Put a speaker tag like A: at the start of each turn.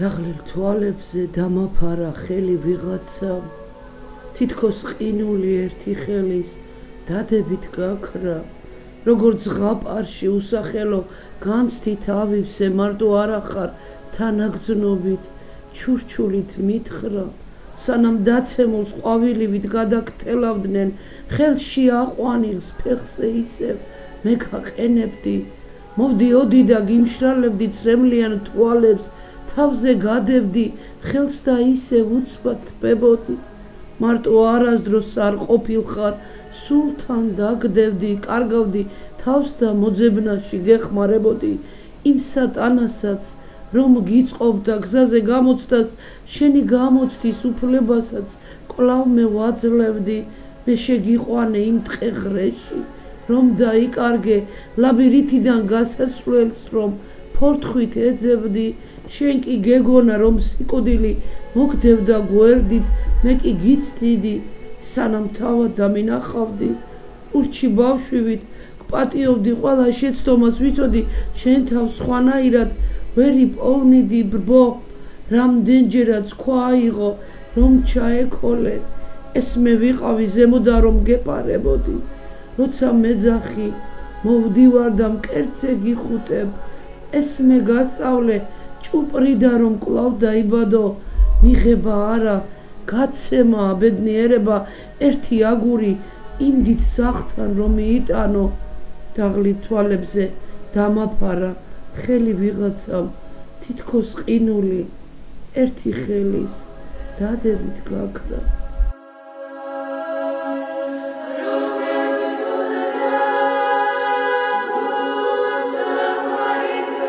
A: დაღლილ თვალებზე დამაფარა ხელი ვიღაცამ, თითქოს ყინული ერთი ხელის დადებით გაქრა, როგორც ზღაპარში უსახელო განცდით ავივსე, მარტო არახარ თანაგრძნობით, ჩურჩულით მითხრა, სანამ დაცემულს ყვავილივით გადაგთელავდნენ, ხელში აყვანილს ფეხზე ისევ მე გაყენებდი, მოვდიოდი და გიმშრალებდი წრემლიან თვალებს, თავზე გადებდი, ხელს და ისევ უცბად თბებოდი, მარტო არასდროს არ ყოფილხარ, სულთან დაგდებდი, კარგავდი თავს და მოძებნაში გეხმარებოდი, იმ სატანასაც, რომ გიწყობდა გზაზე გამოცდას, შენი გამოცდის უფლებასაც კვლავ მე ვაძლევდი, მე შეგიყვანე იმ ტყეღრეში, რომ დაიკარგე ლაბირინთიდან გასასვლელს, რომ ფორთხვით ეძებდი, შენ კი გეგონა, რომ სიკვდილი მოგდებდა გვერდით, მე კი გიცდიდი, სანამ თავად დამინახავდი, ურჩი ბავშვივით გპატიობდი ყველა შეცდომას, ვიცოდი შენ თავს სხვანაირად ვერ იპოვნიდი ბრბო, რამდენჯერაც ქვა აიღო, რომ ჩაეკოლე, ეს მე ვიყავი ზემოდან რომ გეპარებოდი, როცა მეძახი მოვდივარ და მკერდზე გიხუტებ, ეს მე გასწავლე ჭუპრიდან რომ კვლავ დაიბადო, მიღება არა, გაცემა, ბედნიერება, ერთი აგური იმ დიდ სახლთან რომ მიიტანო, დაღლილ თვალებზე დამაფარა ხელი ვიღაცამ, თითქოს ყინული ერთი ხელის დადებით გაქრა.